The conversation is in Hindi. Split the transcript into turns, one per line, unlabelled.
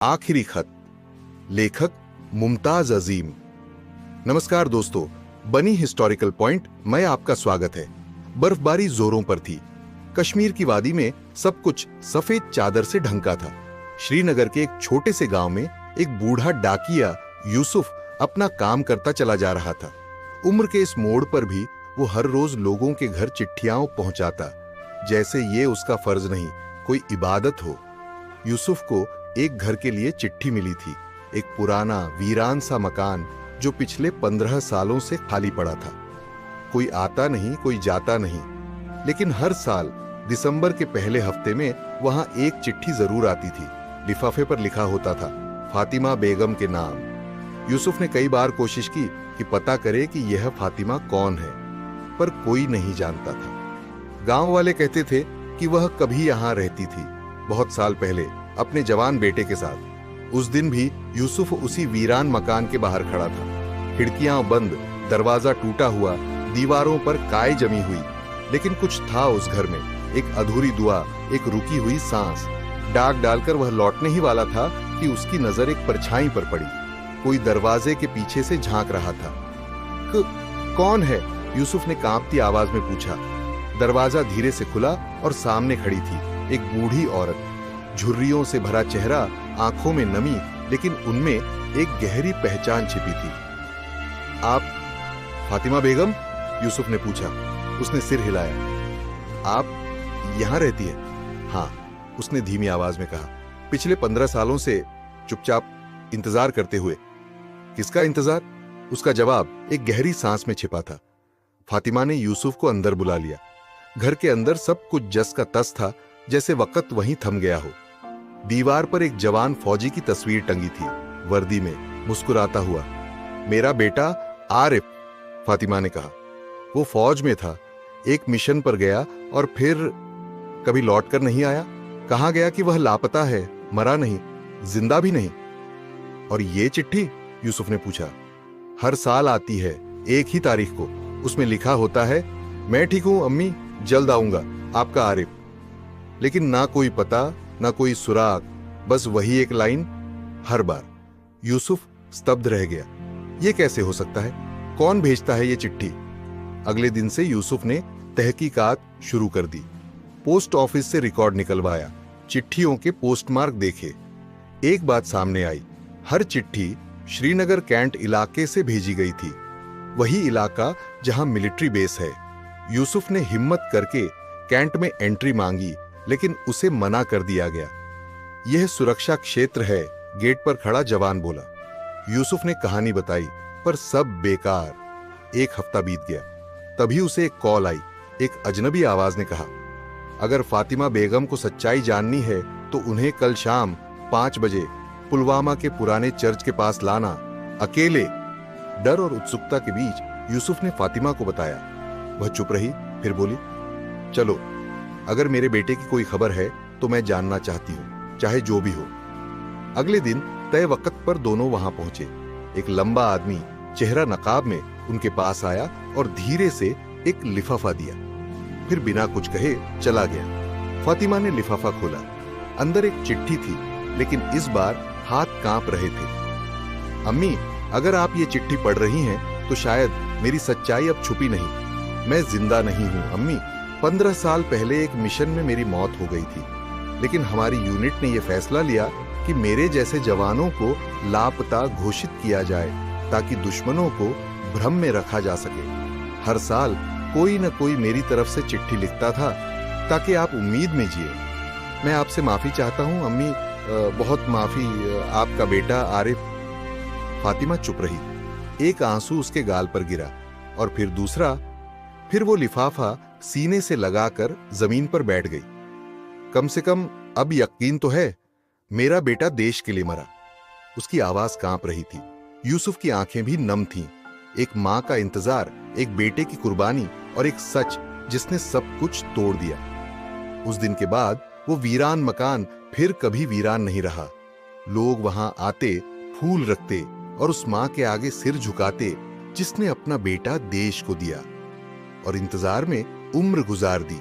आखिरी खत। लेखक मुमताज अजीम। नमस्कार दोस्तों, बनी हिस्टोरिकल पॉइंट में आपका स्वागत है। बर्फबारी जोरों पर थी। कश्मीर की वादी में सब कुछ सफेद चादर से ढंका था। श्रीनगर के एक छोटे से गांव में एक बूढ़ा डाकिया यूसुफ अपना काम करता चला जा रहा था। उम्र के इस मोड़ पर भी वो हर रोज लोगों के घर चिट्ठियां पहुंचाता, जैसे ये उसका फर्ज नहीं, कोई इबादत हो। यूसुफ को एक घर के लिए चिट्ठी मिली थी, एक पुराना वीरान सा मकान जो पिछले 15 सालों से खाली पड़ा था। कोई आता नहीं, कोई जाता नहीं, लेकिन हर साल दिसंबर के पहले हफ्ते में वहां एक चिट्ठी जरूर आती थी। लिफाफे पर लिखा होता था फातिमा बेगम के नाम। यूसुफ ने कई बार कोशिश की कि पता करे कि यह फातिमा कौन है, पर कोई नहीं जानता था। गांव वाले कहते थे कि वह कभी यहां रहती थी, बहुत साल पहले, अपने जवान बेटे के साथ। उस दिन भी यूसुफ उसी वीरान मकान के बाहर खड़ा था। खिड़कियां बंद, दरवाजा टूटा हुआ, दीवारों पर काई जमी हुई, लेकिन कुछ था उस घर में, एक अधूरी दुआ, एक रुकी हुई सांस। डाक डालकर वह लौटने ही वाला था कि उसकी नजर एक परछाई पर पड़ी। कोई दरवाजे के पीछे से झांक रहा था। कौन है? यूसुफ ने कांपती आवाज में पूछा। दरवाजा धीरे से खुला और सामने खड़ी थी एक बूढ़ी औरत। झुर्रियों से भरा चेहरा, आंखों में नमी, लेकिन उनमें एक गहरी पहचान छिपी थी। आप फातिमा बेगम? यूसुफ ने पूछा। उसने सिर हिलाया। आप यहां रहती है? हाँ, उसने धीमी आवाज में कहा। पिछले 15 सालों से चुपचाप इंतजार करते हुए। किसका इंतजार? उसका जवाब एक गहरी सांस में छिपा था। फातिमा ने यूसुफ को अंदर बुला लिया। घर के अंदर सब कुछ जस का तस था, जैसे वक्त वहीं थम गया हो। दीवार पर एक जवान फौजी की तस्वीर टंगी थी, वर्दी में, मुस्कुराता हुआ। मेरा बेटा आरिफ, फातिमा ने कहा। वो फौज में था, एक मिशन पर गया और फिर कभी लौटकर नहीं आया। कहा गया कि वह लापता है, मरा नहीं, जिंदा भी नहीं। और ये चिट्ठी? यूसुफ ने पूछा। हर साल आती है, एक ही तारीख को। उसमें लिखा होता है, मैं ठीक हूं अम्मी, जल्द आऊंगा, आपका आरिफ। लेकिन ना कोई पता, ना कोई सुराग, बस वही एक लाइन हर बार। यूसुफ स्तब्ध रह गया। यह कैसे हो सकता है? कौन भेजता है ये चिट्ठी? अगले दिन से यूसुफ ने तहकीकात शुरू कर दी। पोस्ट ऑफिस से रिकॉर्ड निकलवाया, चिट्ठियों के पोस्टमार्क देखे। एक बात सामने आई, हर चिट्ठी श्रीनगर कैंट इलाके से भेजी गई थी, वही इलाका जहां मिलिट्री बेस है। यूसुफ ने हिम्मत करके कैंट में एंट्री मांगी, लेकिन उसे मना कर दिया गया। यह सुरक्षा क्षेत्र है, गेट पर खड़ा जवान बोला। यूसुफ ने कहानी बताई, पर सब बेकार। एक हफ्ता बीत गया, तभी उसे एक कॉल आई। एक अजनबी आवाज ने कहा, अगर फातिमा बेगम को सच्चाई जाननी है तो उन्हें कल शाम 5 बजे पुलवामा के पुराने चर्च के पास लाना, अकेले। डर और उत्सुकता के बीच यूसुफ ने फातिमा को बताया। वह चुप रही, फिर बोली, चलो, अगर मेरे बेटे की कोई खबर है तो मैं जानना चाहती हूं, चाहे जो भी हो। अगले दिन तय वक्त पर दोनों वहां पहुंचे। एक लंबा आदमी, चेहरा नकाब में, उनके पास आया और धीरे से एक लिफाफा दिया, फिर बिना कुछ कहे चला गया। फातिमा ने लिफाफा खोला। अंदर एक चिट्ठी थी, लेकिन इस बार हाथ कांप रहे थे। अम्मी, अगर आप ये चिट्ठी पढ़ रही हैं तो शायद मेरी सच्चाई अब छुपी नहीं। मैं जिंदा नहीं हूं अम्मी। 15 साल पहले एक मिशन में मेरी मौत हो गई थी, लेकिन हमारी यूनिट ने यह फैसला लिया कि मेरे जैसे जवानों को लापता घोषित किया जाए, ताकि दुश्मनों को भ्रम में रखा जा सके। हर साल कोई न कोई मेरी तरफ से चिट्ठी लिखता था, ताकि आप उम्मीद में जिए। मैं आपसे माफी चाहता हूं अम्मी, बहुत माफी। आपका बेटा आरिफ। फातिमा चुप रही। एक आंसू उसके गाल पर गिरा, और फिर दूसरा। फिर वो लिफाफा सीने से लगाकर जमीन पर बैठ गई। कम से कम अब यकीन तो है, मेरा बेटा देश के लिए मरा। उसकी आवाज कांप रही थी। यूसुफ की आंखें भी नम थीं। एक मां का इंतजार, एक बेटे की कुर्बानी, और एक सच जिसने सब कुछ तोड़ दिया। उस दिन के बाद वो वीरान मकान फिर कभी वीरान नहीं रहा। लोग वहां आते, फूल रखते और उस मां के आगे सिर झुकाते जिसने अपना बेटा देश को दिया, और इंतजार में उम्र गुजार दी।